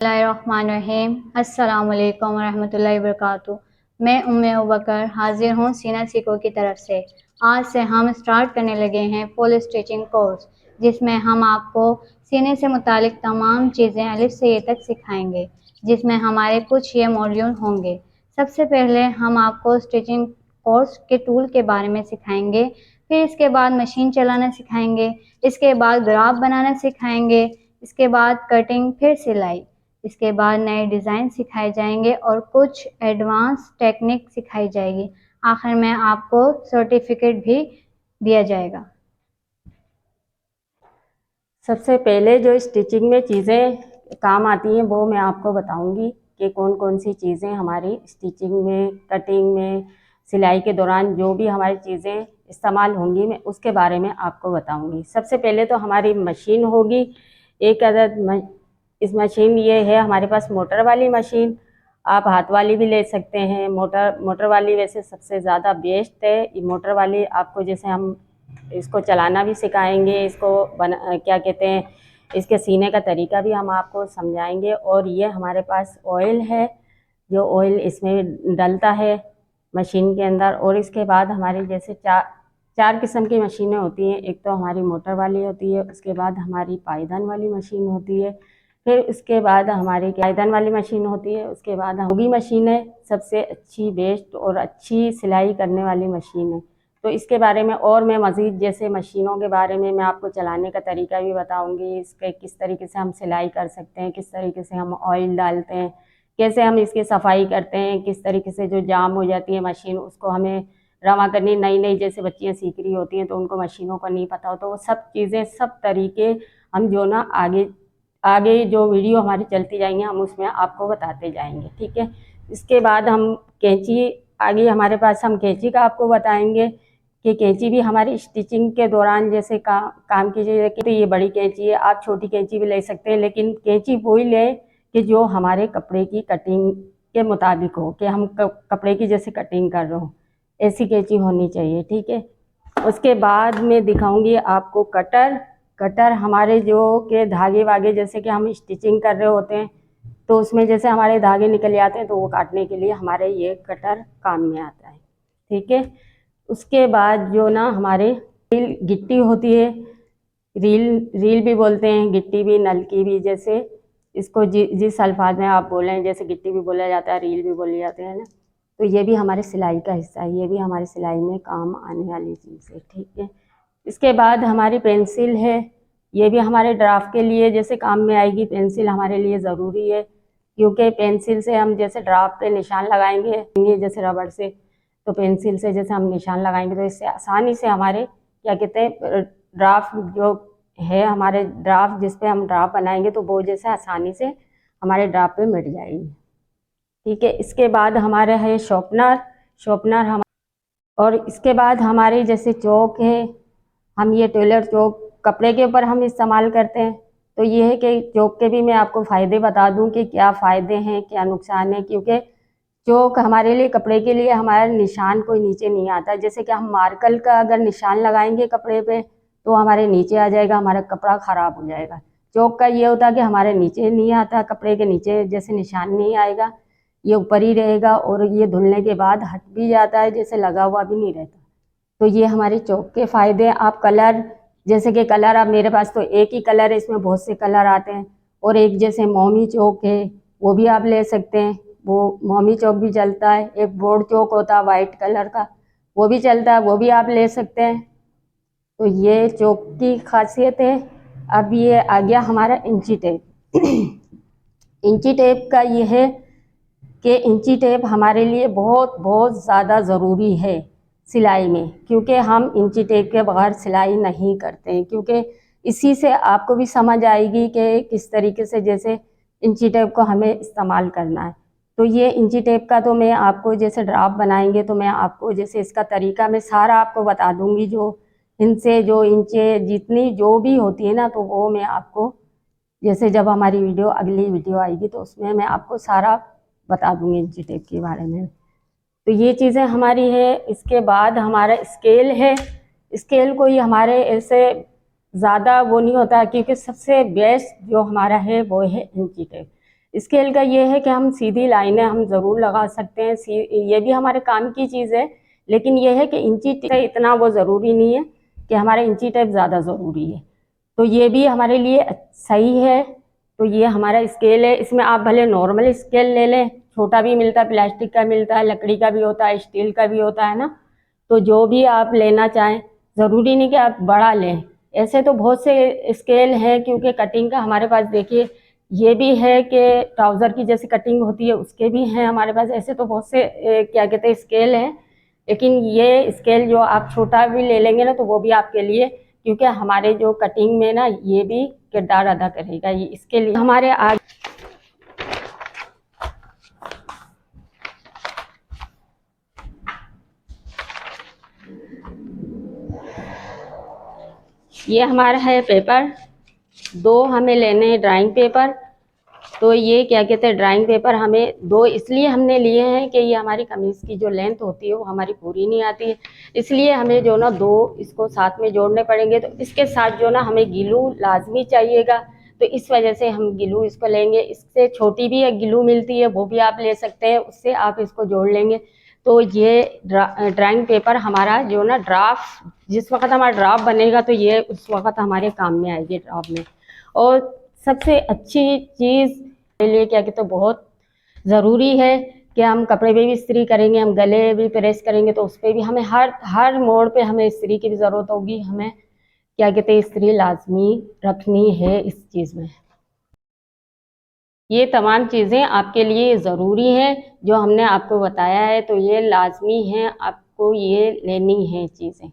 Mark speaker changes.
Speaker 1: बिस्मिल्लाहिर्रहमानिर्रहीम। अस्सलामुअलैकुम वरहमतुल्लाहि वबरकातुहू। मैं उम्मे अबूबकर हाजिर हूँ सीना सीखो की तरफ से। आज से हम स्टार्ट करने लगे हैं फुल स्टिचिंग कोर्स, जिसमें हम आपको सीने से मुतालिक तमाम चीज़ें अलिफ से ये तक सिखाएंगे, जिसमें हमारे कुछ ये मॉड्यूल होंगे। सबसे पहले हम आपको स्टिचिंग कोर्स के टूल के बारे में सिखाएंगे, फिर इसके बाद मशीन चलाना सिखाएंगे, इसके बाद ग्राफ बनाना सिखाएंगे, इसके बाद कटिंग, फिर सिलाई, इसके बाद नए डिज़ाइन सिखाए जाएंगे और कुछ एडवांस टेक्निक सिखाई जाएगी। आखिर में आपको सर्टिफिकेट भी दिया जाएगा।
Speaker 2: सबसे पहले जो स्टिचिंग में चीज़ें काम आती हैं वो मैं आपको बताऊंगी कि कौन कौन सी चीज़ें हमारी स्टिचिंग में, कटिंग में, सिलाई के दौरान जो भी हमारी चीज़ें इस्तेमाल होंगी मैं उसके बारे में आपको बताऊंगी। सबसे पहले तो हमारी मशीन होगी एक अदद। इस मशीन ये है हमारे पास मोटर वाली मशीन, आप हाथ वाली भी ले सकते हैं। मोटर वाली वैसे सबसे ज़्यादा बेस्ट है। मोटर वाली आपको जैसे हम इसको चलाना भी सिखाएंगे, इसको क्या कहते हैं, इसके सीने का तरीका भी हम आपको समझाएंगे। और ये हमारे पास ऑयल है, जो ऑयल इसमें डलता है मशीन के अंदर। और इसके बाद हमारी जैसे चार किस्म की मशीनें होती हैं। एक तो हमारी मोटर वाली होती है, उसके बाद हमारी पायदान वाली मशीन होती है, फिर उसके बाद हमारी पायदान वाली मशीन होती है, उसके बाद होगी मशीन है सबसे अच्छी, बेस्ट और अच्छी सिलाई करने वाली मशीन है। तो इसके बारे में और मैं मज़ीद जैसे मशीनों के बारे में मैं आपको चलाने का तरीका भी बताऊंगी, इसके किस तरीके से हम सिलाई कर सकते हैं, किस तरीके से हम ऑयल डालते हैं, कैसे हम इसकी सफाई करते हैं, किस तरीके से जो जाम हो जाती है मशीन उसको हमें रवा करनी। नई नई जैसे बच्चियाँ सीख रही होती हैं तो उनको मशीनों का नहीं पता हो, तो वो सब चीज़ें, सब तरीके हम जो ना आगे आगे जो वीडियो हमारी चलती जाएंगी हम उसमें आपको बताते जाएंगे, ठीक है। इसके बाद हम कैंची, आगे हमारे पास हम कैंची का आपको बताएंगे कि कैंची भी हमारी स्टिचिंग के दौरान जैसे काम कीजिए। तो ये बड़ी कैंची है, आप छोटी कैंची भी ले सकते हैं, लेकिन कैंची वही लें कि जो हमारे कपड़े की कटिंग के मुताबिक हो, कि हम कपड़े की जैसे कटिंग कर रहे हो, ऐसी कैंची होनी चाहिए, ठीक है। उसके बाद मैं दिखाऊंगी आपको कटर हमारे जो के धागे वागे जैसे कि हम स्टिचिंग कर रहे होते हैं तो उसमें जैसे हमारे धागे निकल जाते हैं तो वो काटने के लिए हमारे ये कटर काम में आता है, ठीक है। उसके बाद जो ना हमारे रील गिट्टी होती है, रील भी बोलते हैं, गिट्टी भी, नलकी भी, जैसे इसको जिस अल्फाज में आप बोलें, जैसे गिट्टी भी बोला जाता है, रील भी बोले जाते हैं ना। तो ये भी हमारे सिलाई का हिस्सा है, ये भी हमारी सिलाई में काम आने वाली चीज़ है, ठीक है। इसके बाद हमारी पेंसिल है, ये भी हमारे ड्राफ्ट के लिए जैसे काम में आएगी। पेंसिल हमारे लिए ज़रूरी है क्योंकि पेंसिल से हम जैसे ड्राफ्ट पे निशान लगाएंगे जैसे रबड़ से, तो पेंसिल से जैसे हम निशान लगाएंगे तो इससे आसानी से हमारे क्या कहते हैं ड्राफ्ट जो है, हमारे ड्राफ्ट जिस पे हम ड्राफ्ट बनाएंगे तो वो जैसे आसानी से हमारे ड्राफ्ट पे मिट जाएगी, ठीक है। इसके बाद हमारे है शॉर्पनर हम, और इसके बाद हमारे जैसे चौक है, हम ये टेलर चौक कपड़े के ऊपर हम इस्तेमाल करते हैं। तो ये है कि चौक के भी मैं आपको फ़ायदे बता दूं कि क्या फ़ायदे हैं क्या नुकसान है, क्योंकि चौक हमारे लिए, कपड़े के लिए हमारा निशान कोई नीचे नहीं आता। जैसे कि हम मार्कर का अगर निशान लगाएंगे कपड़े पे तो हमारे नीचे आ जाएगा, हमारा कपड़ा ख़राब हो जाएगा। चौक का ये होता है कि हमारे नीचे नहीं आता, कपड़े के नीचे जैसे निशान नहीं आएगा, ये ऊपर ही रहेगा और ये धुलने के बाद हट भी जाता है, जैसे लगा हुआ भी नहीं रहता। तो ये हमारे चौक के फ़ायदे। आप कलर, जैसे कि कलर, अब मेरे पास तो एक ही कलर है, इसमें बहुत से कलर आते हैं। और एक जैसे मोमी चौक है वो भी आप ले सकते हैं, वो मोमी चौक भी चलता है। एक बोर्ड चौक होता है वाइट कलर का, वो भी चलता है, वो भी आप ले सकते हैं। तो ये चौक की खासियत है। अब ये आ गया हमारा इंची टेप। इंची टेप का ये है कि इंची टेप हमारे लिए बहुत बहुत ज़्यादा ज़रूरी है सिलाई में, क्योंकि हम इंची टेप के बगैर सिलाई नहीं करते हैं। क्योंकि इसी से आपको भी समझ आएगी कि किस तरीके से जैसे इंची टेप को हमें इस्तेमाल करना है। तो ये इंची टेप का तो मैं आपको जैसे ड्राफ्ट बनाएंगे तो मैं आपको जैसे इसका तरीका मैं सारा आपको बता दूंगी, जो इनसे जो इंचे जितनी जो भी होती है ना, तो वो मैं आपको जैसे जब हमारी वीडियो, अगली वीडियो आएगी तो उसमें मैं आपको सारा बता दूंगी इंची टेप के बारे में। तो ये चीज़ें हमारी है। इसके बाद हमारा स्केल है। स्केल कोई हमारे ऐसे ज़्यादा वो नहीं होता, क्योंकि सबसे बेस्ट जो हमारा है वो है इंची टेप। स्केल का ये है कि हम सीधी लाइनें हम ज़रूर लगा सकते हैं, ये भी हमारे काम की चीज़ है, लेकिन ये है कि इंची टेप इतना वो ज़रूरी नहीं है कि हमारा इंची टेप ज़्यादा ज़रूरी है। तो ये भी हमारे लिए सही है। तो ये हमारा स्केल है, इसमें आप भले नॉर्मल स्केल ले लें, छोटा भी मिलता है, प्लास्टिक का मिलता है, लकड़ी का भी होता है, स्टील का भी होता है ना। तो जो भी आप लेना चाहें, ज़रूरी नहीं कि आप बड़ा लें। ऐसे तो बहुत से स्केल हैं, क्योंकि कटिंग का हमारे पास देखिए ये भी है कि ट्राउज़र की जैसे कटिंग होती है उसके भी हैं हमारे पास। ऐसे तो बहुत से क्या कहते हैं स्केल हैं, लेकिन ये स्केल जो आप छोटा भी ले लेंगे ना तो वो भी आपके लिए, क्योंकि हमारे जो कटिंग में ना ये भी किरदार अदा करेगा। ये इसके लिए हमारे आगे ये हमारा है पेपर, 2 हमें लेने हैं ड्राइंग पेपर। तो ये क्या कहते हैं ड्राइंग पेपर हमें 2 इसलिए हमने लिए हैं कि ये हमारी कमीज़ की जो लेंथ होती है वो हमारी पूरी नहीं आती है, इसलिए हमें जो ना 2 इसको साथ में जोड़ने पड़ेंगे। तो इसके साथ जो ना हमें ग्लू लाजमी चाहिएगा, तो इस वजह से हम ग्लू इसको लेंगे। इससे छोटी भी एक ग्लू मिलती है, वो भी आप ले सकते हैं, उससे आप इसको जोड़ लेंगे। तो ये ड्राइंग पेपर हमारा जो ना ड्राफ्ट, जिस वक्त हमारा ड्राफ्ट बनेगा तो ये उस वक्त हमारे काम में आएगी ड्राफ्ट में। और सबसे अच्छी चीज़ मेरे लिए क्या कहते हैं बहुत ज़रूरी है कि हम कपड़े पे भी इस्त्री करेंगे, हम गले भी प्रेस करेंगे तो उस पर भी हमें हर मोड़ पे हमें इस्त्री की भी ज़रूरत होगी। हमें क्या कहते हैं इस्त्री लाजमी रखनी है इस चीज़ में। ये तमाम चीज़ें आपके लिए ज़रूरी हैं जो हमने आपको बताया है, तो ये लाजमी है, आपको ये लेनी है चीज़ें।